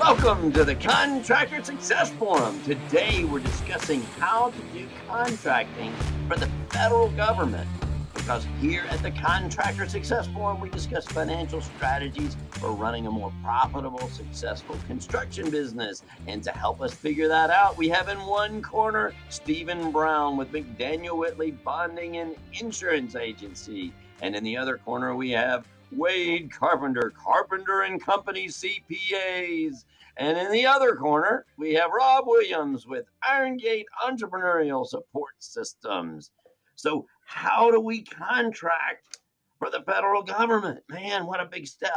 Welcome to the Contractor Success Forum. Today we're discussing how to do contracting for the federal government. Because here at the Contractor Success Forum, we discuss financial strategies for running a more profitable, successful construction business. And to help us figure that out, we have in one corner Stephen Brown with McDaniel Whitley Bonding and Insurance Agency. And in the other corner, we have Wade Carpenter, Carpenter and Company CPAs. And in the other corner, we have Rob Williams with Iron Gate Entrepreneurial Support Systems. So how do we contract for the federal government? Man, what a big step.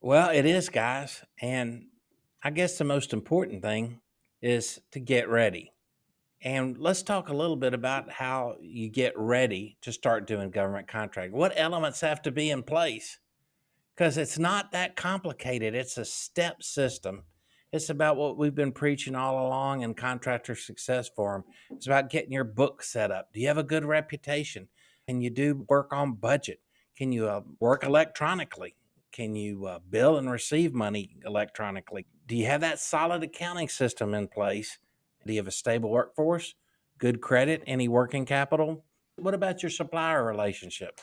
Well, it is, guys. And I guess the most important thing is to get ready. And let's talk a little bit about how you get ready to start doing government contracting. What elements have to be in place? Because it's not that complicated. It's a step system. It's about what we've been preaching all along in Contractor Success Forum. It's about getting your book set up. Do you have a good reputation? Can you do work on budget? Can you work electronically? Can you bill and receive money electronically? Do you have that solid accounting system in place? Do you have a stable workforce? Good credit? Any working capital? What about your supplier relationship?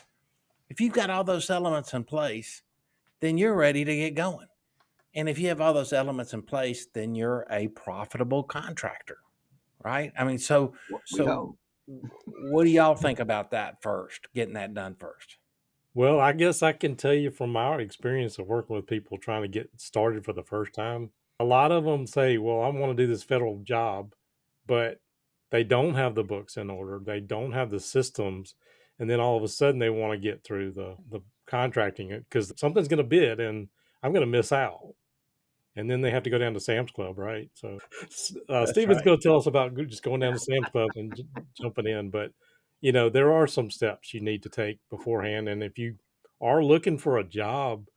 If you've got all those elements in place, then you're ready to get going. And if you have all those elements in place, then you're a profitable contractor, right? I mean, so what do y'all think about that first, getting that done first? Well, I guess I can tell you from our experience of working with people trying to get started for the first time. A lot of them say, well, I want to do this federal job, but they don't have the books in order. They don't have the systems. And then all of a sudden they want to get through the contracting because something's going to bid and I'm going to miss out. And then they have to go down to Sam's Club, right? So Stephen's right. going to tell us about just going down to Sam's Club and jumping in. But, you know, there are some steps you need to take beforehand. And if you are looking for a job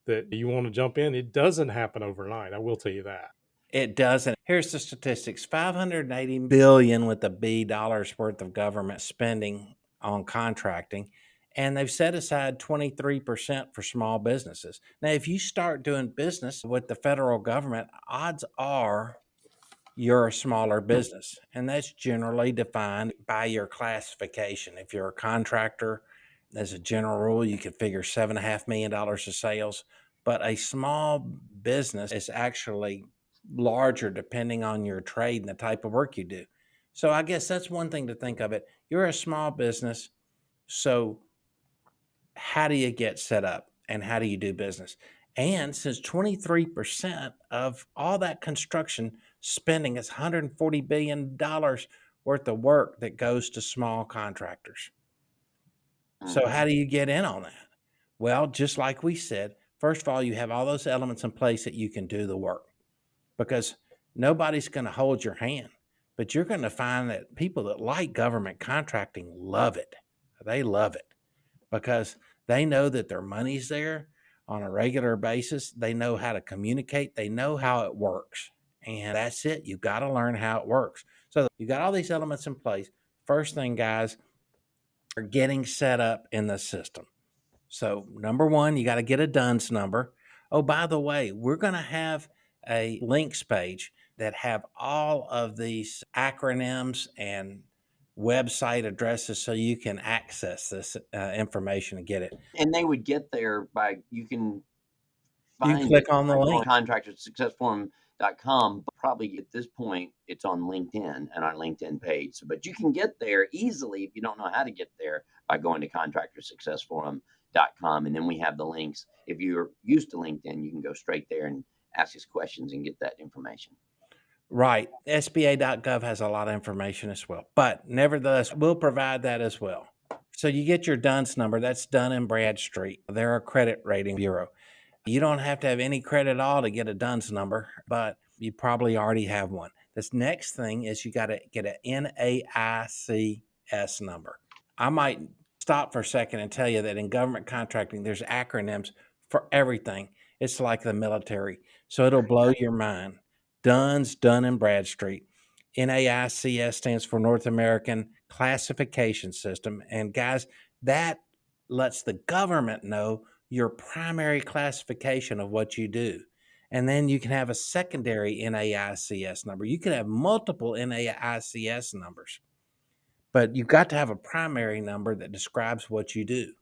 that you want to jump in, it doesn't happen overnight. I will tell you that. It doesn't. Here's the statistics: 580 billion with the B dollars worth of government spending on contracting. And they've set aside 23% for small businesses. Now, if you start doing business with the federal government, odds are you're a smaller business. And that's generally defined by your classification. If you're a contractor, as a general rule, you could figure $7.5 million of sales. But a small business is actually larger depending on your trade and the type of work you do. So I guess that's one thing to think of it. You're a small business. So how do you get set up and how do you do business? And since 23% of all that construction spending is $140 billion worth of work that goes to small contractors. So how do you get in on that? Well, just like we said, first of all, you have all those elements in place that you can do the work, because nobody's going to hold your hand, but you're going to find that people that like government contracting love it. They love it because they know that their money's there on a regular basis. They know how to communicate. They know how it works. And that's it. You've got to learn how it works. So you got all these elements in place. First thing, guys, are getting set up in the system. So number one, you got to get a DUNS number. Oh, by the way, we're going to have a links page that have all of these acronyms and website addresses so you can access this information and get it. And they would get there by, you can You find click it on the on link. contractorsuccessforum.com. But probably at this point, it's on LinkedIn and our LinkedIn page. But you can get there easily if you don't know how to get there by going to contractorsuccessforum.com. And then we have the links. If you're used to LinkedIn, you can go straight there and ask us questions and get that information. Right. SBA.gov has a lot of information as well. But nevertheless, we'll provide that as well. So you get your DUNS number. That's Dun & Bradstreet. They're a credit rating bureau. You don't have to have any credit at all to get a DUNS number, but you probably already have one. This next thing is you got to get an NAICS number. I might stop for a second and tell you that in government contracting, there's acronyms for everything. It's like the military. So it'll blow your mind. DUNS, Dun & Bradstreet. NAICS stands for North American Classification System. And guys, that lets the government know your primary classification of what you do. And then you can have a secondary NAICS number. You can have multiple NAICS numbers, but you've got to have a primary number that describes what you do.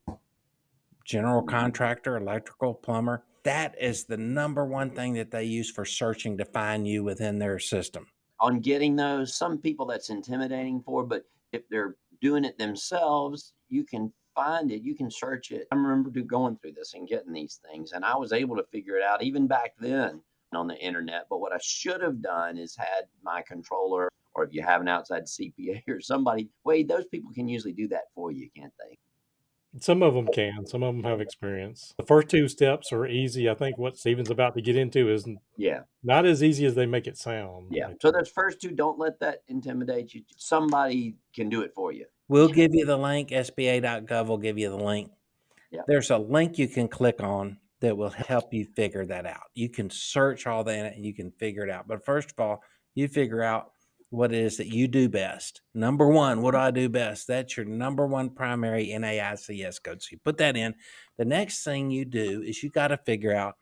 General contractor, electrical, plumber. That is the number one thing that they use for searching to find you within their system. On getting those, some people that's intimidating for, but if they're doing it themselves, you can find it, you can search it. I remember going through this and getting these things, and I was able to figure it out even back then on the internet. But what I should have done is had my controller, or if you have an outside CPA or somebody, Wade, those people can usually do that for you, can't they? Some of them can. Some of them have experience. The first two steps are easy. I think what Steven's about to get into is Yeah. not as easy as they make it sound. Yeah. So those first two, don't let that intimidate you. Somebody can do it for you. We'll give you the link. SBA.gov will give you the link. Yeah. There's a link you can click on that will help you figure that out. You can search all that in it and you can figure it out. But first of all, you figure out what it is that you do best. Number one, what do I do best? That's your number one primary NAICS code. So you put that in. The next thing you do is you got to figure out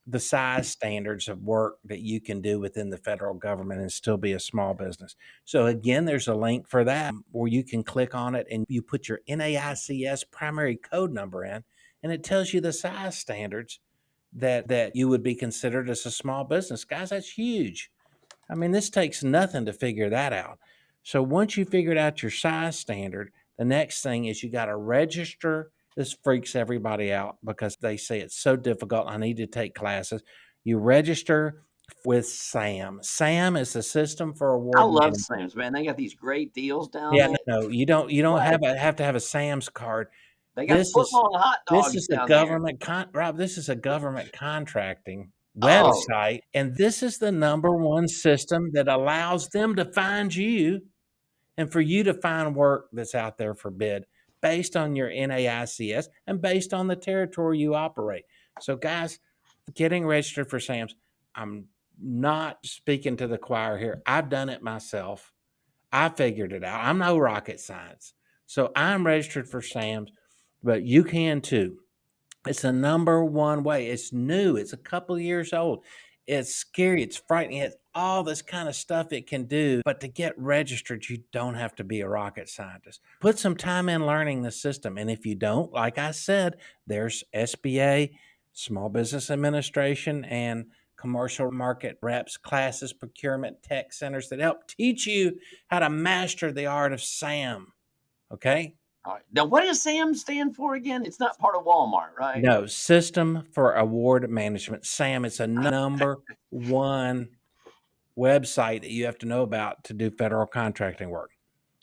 the size standards of work that you can do within the federal government and still be a small business. So again, there's a link for that where you can click on it and you put your NAICS primary code number in, and it tells you the size standards that you would be considered as a small business. Guys, that's huge. I mean, this takes nothing to figure that out. So once you figured out your size standard, the next thing is you got to register. This freaks everybody out because they say it's so difficult. I need to take classes. You register with SAM. SAM is the System for I Award love Management. Sam's, man. They got these great deals down Yeah, there. no, you don't What? have to have a SAM's card. They got football and hot This dogs is the down there. government Rob, this is a government contracting Oh, website, and this is the number one system that allows them to find you and for you to find work that's out there for bid based on your NAICS and based on the territory you operate. So, guys, getting registered for SAMS, I'm not speaking to the choir here. I've done it myself. I figured it out. I'm no rocket science. So I'm registered for SAMS, but you can too. It's the number one way. It's new. It's a couple of years old. It's scary. It's frightening. It's all this kind of stuff it can do. But to get registered, you don't have to be a rocket scientist. Put some time in learning the system. And if you don't, like I said, there's SBA, Small Business Administration, and commercial market reps, classes, procurement, tech centers that help teach you how to master the art of SAM. Okay? all right. Now, what does SAM stand for again? It's not part of Walmart, right? No, System for Award Management. SAM, it's a number one website that you have to know about to do federal contracting work.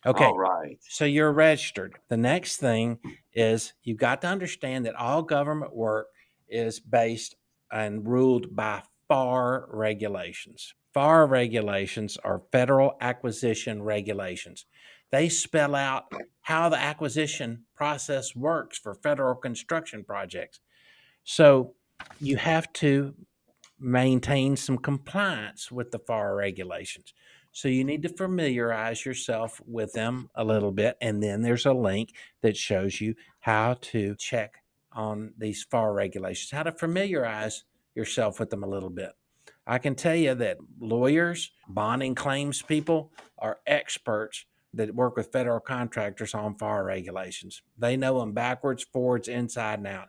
Okay, All right. so you're registered. The next thing is you've got to understand that all government work is based and ruled by FAR regulations. FAR regulations are federal acquisition regulations. They spell out how the acquisition process works for federal construction projects. So you have to maintain some compliance with the FAR regulations. So you need to familiarize yourself with them a little bit. And then there's a link that shows you how to check on these FAR regulations, how to familiarize yourself with them a little bit. I can tell you that lawyers, bonding claims people are experts that work with federal contractors on FAR regulations. They know them backwards, forwards, inside, and out.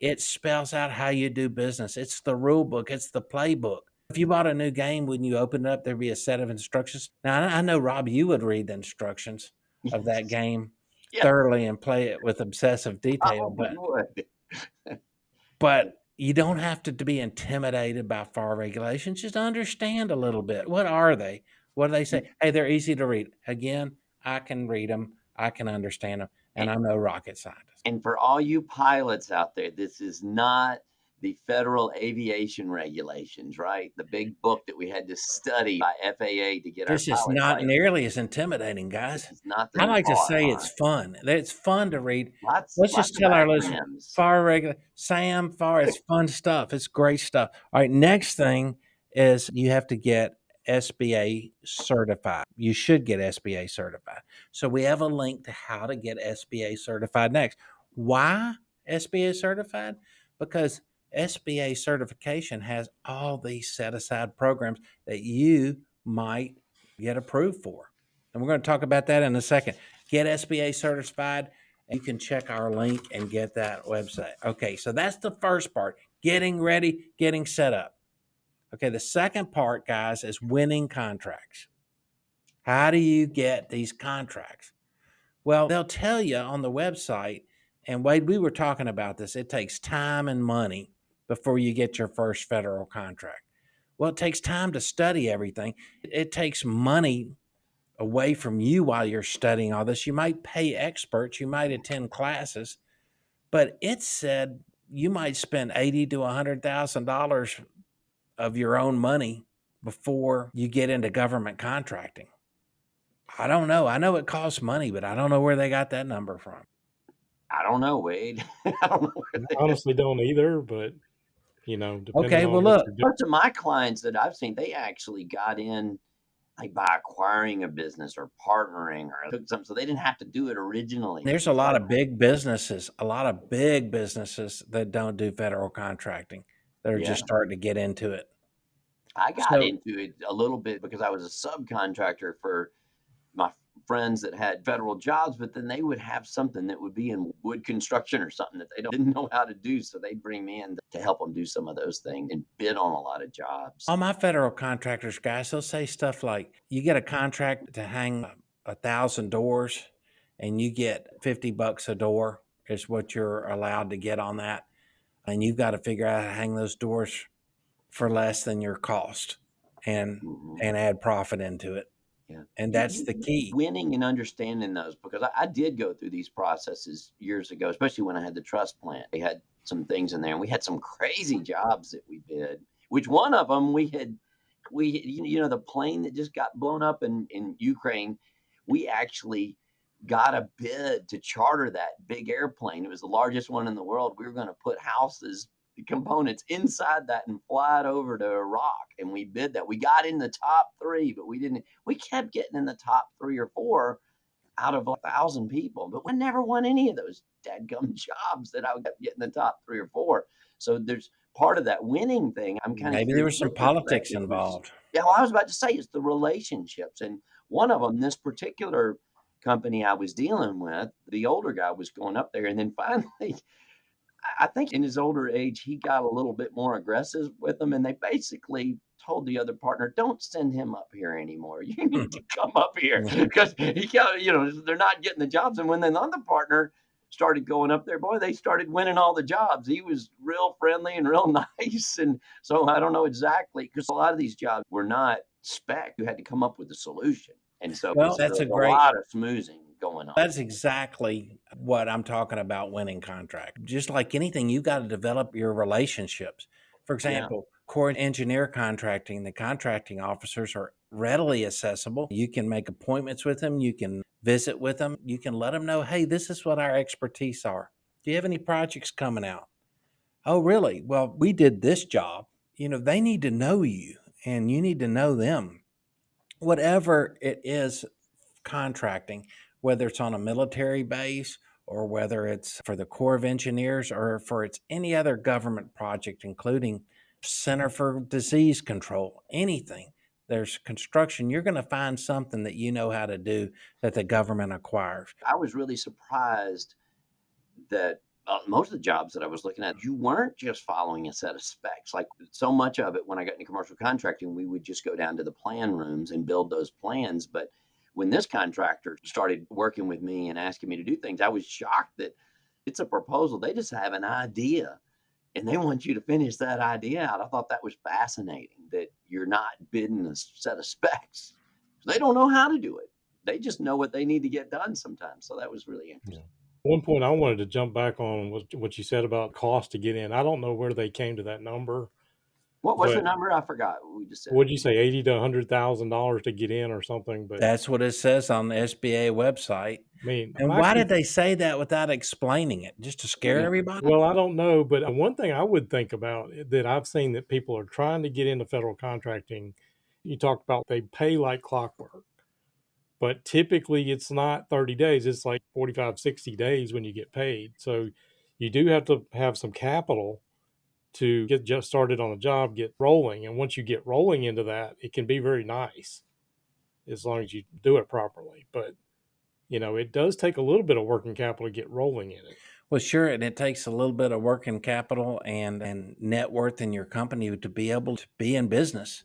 It spells out how you do business. It's the rule book. It's the playbook. If you bought a new game, when you open it up, there'd be a set of instructions. Now, I know, Rob, you would read the instructions of that game Yeah, thoroughly and play it with obsessive I detail, probably would. but you don't have to be intimidated by FAR regulations. Just understand a little bit. What are they? What do they say? Hey, they're easy to read. Again, I can read them. I can understand them, and I'm no rocket scientist. And for all you pilots out there, this is not the federal aviation regulations, right? The big book that we had to study by FAA to get This our is pilot not license. nearly as intimidating, guys. This is not I the like to FAR. say All it's right. fun. It's fun to read. Lots Let's just of tell our listeners, acronyms. FAR regular SAM, FAR, it's fun stuff. It's great stuff. All right, next thing is you have to get SBA certified. You should get SBA certified. So we have a link to how to get SBA certified next. Why SBA certified? Because SBA certification has all these set aside programs that you might get approved for. And we're going to talk about that in a second. Get SBA certified. You can check our link and get that website. Okay, so that's the first part, getting ready, getting set up. Okay, the second part, guys, is winning contracts. How do you get these contracts? Well, they'll tell you on the website, and Wade, we were talking about this. It takes time and money before you get your first federal contract. Well, it takes time to study everything. It takes money away from you while you're studying all this. You might pay experts, you might attend classes, but it said you might spend $80,000 to $100,000 of your own money before you get into government contracting. I don't know. I know it costs money, but I don't know where they got that number from. I don't know, Wade. I don't know where I honestly don't either, but depending Okay, well, on what look, you're doing. Parts of my clients that I've seen, they actually got in like by acquiring a business or partnering or took something, so they didn't have to do it originally. there's a lot of big businesses, that don't do federal contracting that are Yeah. just starting to get into it. I got So- into it a little bit because I was a subcontractor for my friends that had federal jobs, but then they would have something that would be in wood construction or something that they didn't know how to do. So they'd bring me in to help them do some of those things and bid on a lot of jobs. All my federal contractors, guys, they'll say stuff like, you get a contract to hang 1,000 doors and you get $50 a door is what you're allowed to get on that. And you've got to figure out how to hang those doors for less than your cost and Mhm. add profit into it. Yeah. And that's the key. Winning and understanding those, because I did go through these processes years ago, especially when I had the trust plant. They had some things in there, and we had some crazy jobs that we bid. Which one of them the plane that just got blown up in Ukraine, we actually got a bid to charter that big airplane. It was the largest one in the world. We were going to put houses components inside that and fly it over to Iraq. And we bid that. We got in the top 3, but we kept getting in the top 3 or 4 out of 1,000 people, but we never won any of those dadgum jobs that I kept getting the top 3 or 4. So there's part of that winning thing. I'm kind of Maybe there was some politics involved. Yeah, well, I was about to say it's the relationships. And one of them, this particular company I was dealing with, the older guy was going up there. And then finally, I think in his older age, he got a little bit more aggressive with them, and they basically told the other partner, "Don't send him up here anymore. You need to come up here because he got, they're not getting the jobs." And when the other partner started going up there, boy, they started winning all the jobs. He was real friendly and real nice, and so I don't know exactly, because a lot of these jobs were not spec. You had to come up with a solution, and so Well, that's there's a great- lot of smoothing going on. That's exactly what I'm talking about, winning contract. Just like anything, you got to develop your relationships. For example, core engineer contracting, the contracting officers are readily accessible. You can make appointments with them. You can visit with them. You can let them know, hey, this is what our expertise are. Do you have any projects coming out? Oh, really? Well, we did this job. They need to know you and you need to know them. Whatever it is, contracting, whether it's on a military base or whether it's for the Corps of Engineers or for it's any other government project, including Center for Disease Control, anything. There's construction, you're going to find something that you know how to do that the government acquires. I was really surprised that most of the jobs that I was looking at, you weren't just following a set of specs. Like so much of it, when I got into commercial contracting, we would just go down to the plan rooms and build those plans. But when this contractor started working with me and asking me to do things, I was shocked that it's a proposal. They just have an idea and they want you to finish that idea out. I thought that was fascinating, that you're not bidding a set of specs. They don't know how to do it. They just know what they need to get done sometimes. So that was really interesting. One point I wanted to jump back on was what you said about cost to get in. I don't know where they came to that number. What was the But- number? I forgot what we just said. What'd you say, $80,000 to $100,000 to get in or something? But That's what it says on the SBA website. I mean, And why did they say that without explaining it? Just to scare everybody? Well, I don't know, but one thing I would think about that I've seen that people are trying to get into federal contracting, you talked about they pay like clockwork, but typically it's not 30 days. It's like 45, 60 days when you get paid. So you do have to have some capital to get just started on a job, get rolling. And once you get rolling into that, it can be very nice as long as you do it properly. But, it does take a little bit of working capital to get rolling in it. Well, sure, and it takes a little bit of working capital and net worth in your company to be able to be in business.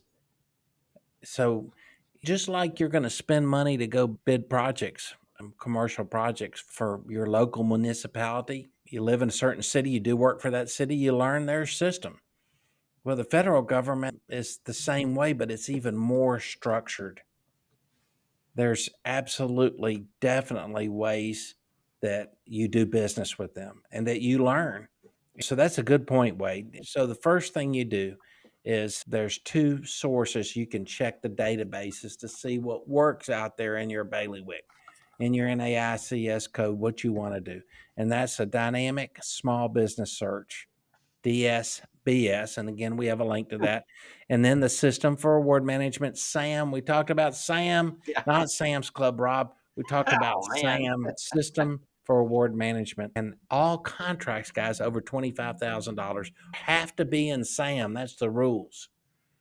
So just like you're going to spend money to go bid projects, commercial projects for your local municipality, you live in a certain city, you do work for that city, you learn their system. Well, the federal government is the same way, but it's even more structured. There's absolutely, definitely ways that you do business with them and that you learn. So that's a good point, Wade. So the first thing you do is there's two sources you can check the databases to see what works out there in your bailiwick, in your NAICS code, what you want to do. And that's a dynamic small business search, DSBS. And again, we have a link to that. And then the system for award management, SAM. We talked about SAM, Yeah. not Sam's Club, Rob. We talked about Oh, man. SAM, System for Award Management. And all contracts, guys, over $25,000 have to be in SAM. That's the rules.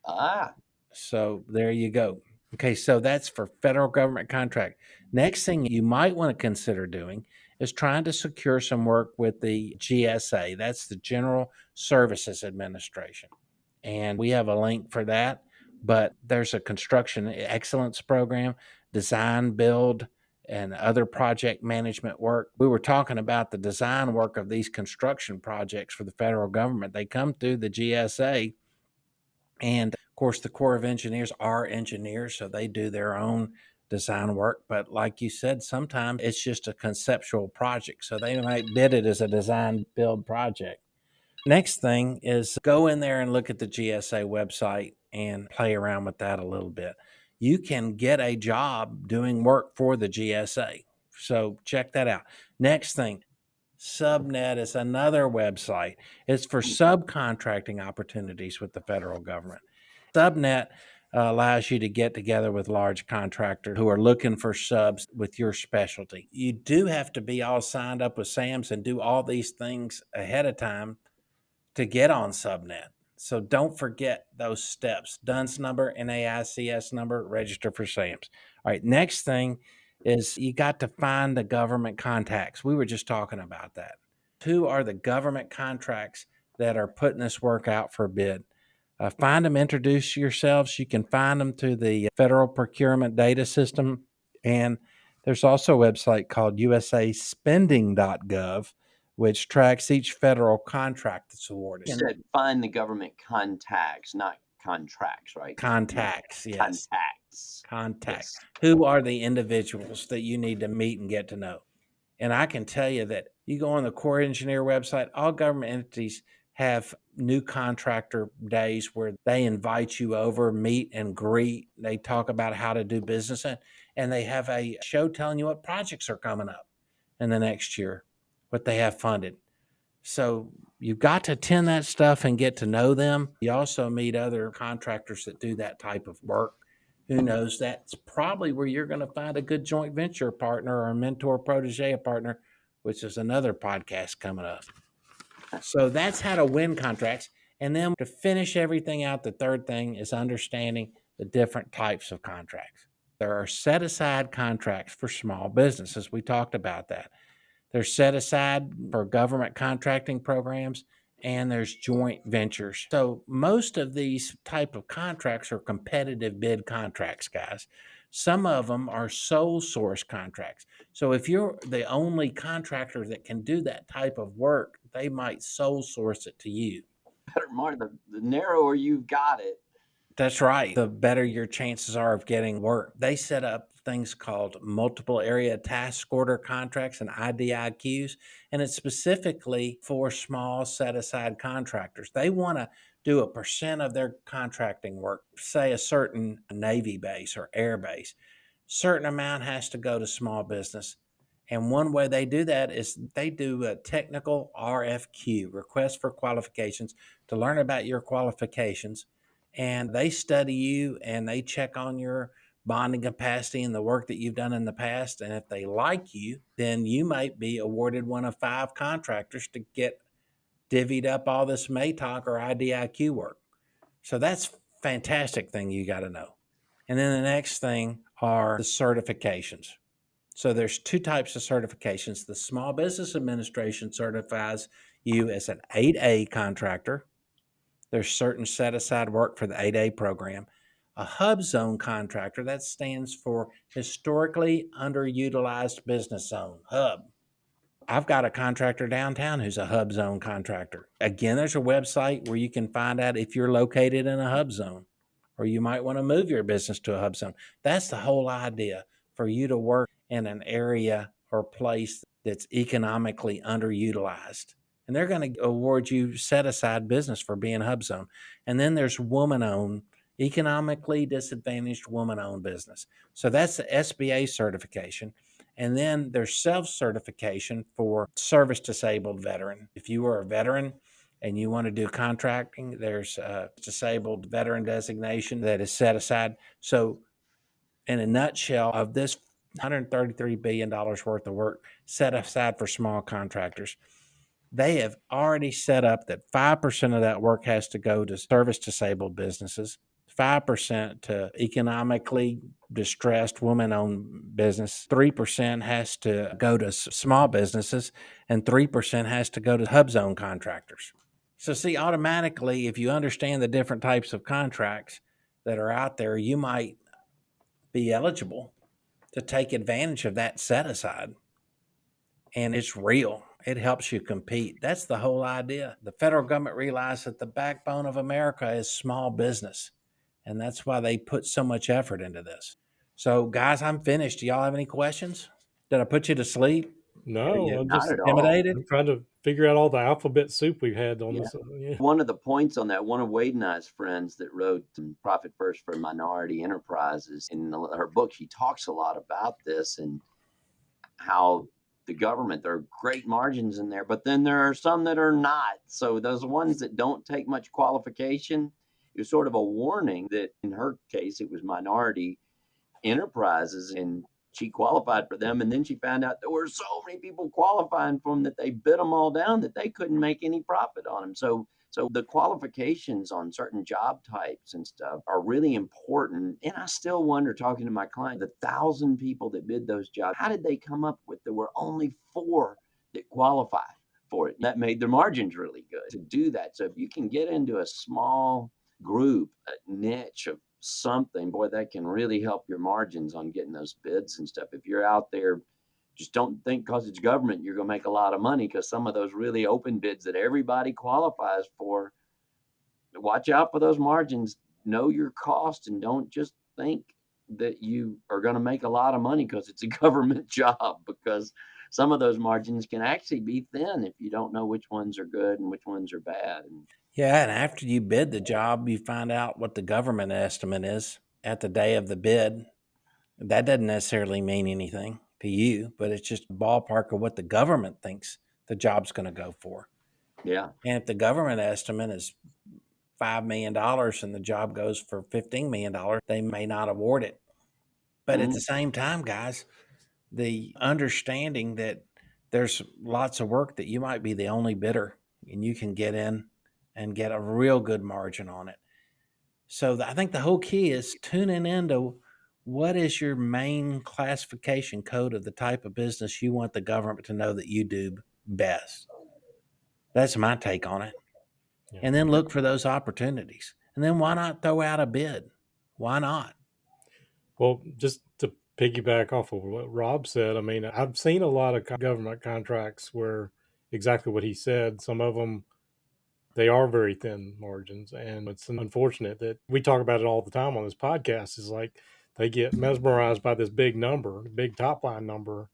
Ah, So there you go. Okay, so that's for federal government contract. Next thing you might want to consider doing is trying to secure some work with the GSA. That's the General Services Administration. And we have a link for that. But there's a construction excellence program, design, build, and other project management work. We were talking about the design work of these construction projects for the federal government. They come through the GSA. And of course, the Corps of Engineers are engineers, so they do their own design work. But like you said, sometimes it's just a conceptual project. So they might bid it as a design build project. Next thing is go in there and look at the GSA website and play around with that a little bit. You can get a job doing work for the GSA. So check that out. Next thing, Subnet is another website. It's for subcontracting opportunities with the federal government. Subnet allows you to get together with large contractors who are looking for subs with your specialty. You do have to be all signed up with SAMS and do all these things ahead of time to get on Subnet. So don't forget those steps. DUNS number, NAICS number, register for SAMS. All right, next thing is you got to find the government contacts. We were just talking about that. Who are the government contracts that are putting this work out for bid? Find them, introduce yourselves. You can find them through the Federal Procurement Data System. And there's also a website called usaspending.gov, which tracks each federal contract that's awarded. you said find the government contacts, not contracts, right? Contacts, yes. Contacts. Yes. Who are the individuals that you need to meet and get to know? And I can tell you that you go on the Corps Engineer website, all government entities have new contractor days where they invite you over, meet and greet. They talk about how to do business, and they have a show telling you what projects are coming up in the next year, what they have funded. So you've got to attend that stuff and get to know them. You also meet other contractors that do that type of work. Who knows? That's probably where you're going to find a good joint venture partner or a mentor protege partner, which is another podcast coming up. So that's how to win contracts. And then to finish everything out, the third thing is understanding the different types of contracts. There are set aside contracts for small businesses. We talked about that. They're set aside for government contracting programs, and there's joint ventures. So most of these type of contracts are competitive bid contracts, guys. Some of them are sole source contracts. So if you're the only contractor that can do that type of work, they might sole source it to you. Better, Mark, the narrower you've got it. That's right. The better your chances are of getting work. They set up things called multiple area task order contracts and IDIQs, and it's specifically for small set aside contractors. They want to do a percent of their contracting work, say a certain Navy base or air base. Certain amount has to go to small business. And one way they do that is they do a technical RFQ, request for qualifications, to learn about your qualifications. And they study you and they check on your bonding capacity and the work that you've done in the past. And if they like you, then you might be awarded one of 5 contractors to get divvied up all this MATOC or IDIQ work. So that's fantastic thing you got to know. And then the next thing are the certifications. So there's two types of certifications. The Small Business Administration certifies you as an 8A contractor. There's certain set aside work for the 8A program. A HUBZone contractor, that stands for Historically Underutilized Business Zone, HUB. I've got a contractor downtown who's a HUBZone contractor. Again, there's a website where you can find out if you're located in a HUBZone, or you might want to move your business to a HUBZone. That's the whole idea, for you to work in an area or place that's economically underutilized. And they're going to award you set aside business for being HUBZone. And then there's woman-owned, economically disadvantaged woman-owned business. So that's the SBA certification. And then there's self-certification for service disabled veteran. If you are a veteran and you want to do contracting, there's a disabled veteran designation that is set aside. So in a nutshell, of this $133 billion worth of work set aside for small contractors, they have already set up that 5% of that work has to go to service disabled businesses, 5% to economically distressed woman-owned business, 3% has to go to small businesses, and 3% has to go to HUBZone contractors. So see, automatically, if you understand the different types of contracts that are out there, you might be eligible to take advantage of that set aside. And it's real. It helps you compete. That's the whole idea. The federal government realized that the backbone of America is small business. And that's why they put so much effort into this. So, guys, I'm finished. Do y'all have any questions? Did I put you to sleep? No, I'm Not just at all. Intimidated? I'm trying to figure out all the alphabet soup we've had on Yeah. this. Yeah. One of the points on that, one of Wade and I's friends that wrote Profit First for Minority Enterprises, in her book, she talks a lot about this and how the government, there are great margins in there, but then there are some that are not. So those ones that don't take much qualification, it was sort of a warning that in her case, it was minority enterprises, and she qualified for them. And then she found out there were so many people qualifying for them that they bid them all down, that they couldn't make any profit on them. So the qualifications on certain job types and stuff are really important. And I still wonder, talking to my client, the 1,000 people that bid those jobs, how did they come up with there were only 4 that qualified for it? That made their margins really good to do that. So if you can get into a small group, a niche of something, boy, that can really help your margins on getting those bids and stuff. If you're out there, just don't think because it's government you're going to make a lot of money, because some of those really open bids that everybody qualifies for, watch out for those margins. Know your cost, and don't just think that you are going to make a lot of money because it's a government job, because some of those margins can actually be thin if you don't know which ones are good and which ones are bad. Yeah, and after you bid the job, you find out what the government estimate is at the day of the bid. That doesn't necessarily mean anything to you, but it's just a ballpark of what the government thinks the job's going to go for. Yeah. And if the government estimate is $5 million and the job goes for $15 million, they may not award it. But at the same time, guys, the understanding that there's lots of work that you might be the only bidder and you can get in and get a real good margin on it. So I think the whole key is tuning into what is your main classification code of the type of business you want the government to know that you do best. That's my take on it. Yeah. And then look for those opportunities. And then why not throw out a bid? Why not? Well, just to piggyback off of what Rob said, I mean, I've seen a lot of government contracts where exactly what he said. Some of them, they are very thin margins, and it's unfortunate that we talk about it all the time on this podcast. Is like they get mesmerized by this big number, big top line number,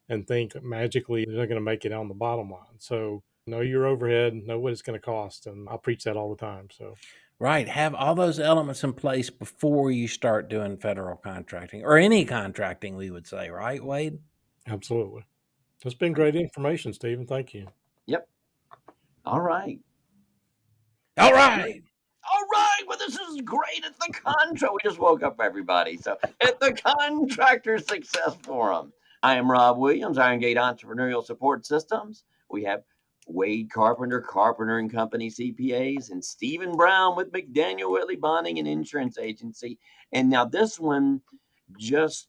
and think magically they're going to make it on the bottom line. So know your overhead, know what it's going to cost, and I preach that all the time. So right, have all those elements in place before you start doing federal contracting, or any contracting, we would say, right, Wade? absolutely, that's been great information, Stephen. Thank you. Yep. All right. All right. All right. Well, this is great at the contract. We just woke up, everybody. So at the Contractor Success Forum, I am Rob Williams, Iron Gate Entrepreneurial Support Systems. We have Wade Carpenter, Carpenter and Company CPAs, and Stephen Brown with McDaniel Whitley Bonding and Insurance Agency. And now this one, just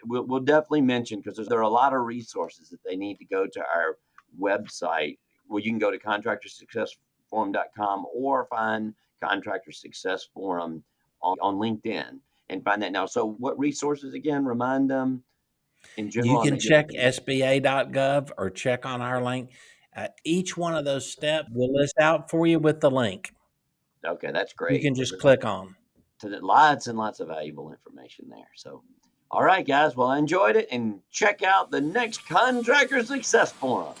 we'll definitely mention, because there are a lot of resources that they need to go to our website. Well, you can go to contractorsuccessforum.com or find Contractor Success Forum on LinkedIn and find that now. So what resources again? Remind them in general. You on can that- check SBA.gov or check on our link. Each one of those steps will list out for you with the link. Okay, that's You great. can just click on. To lots and lots of valuable information there. So, all right, guys. Well, I enjoyed it, and check out the next Contractor Success Forum.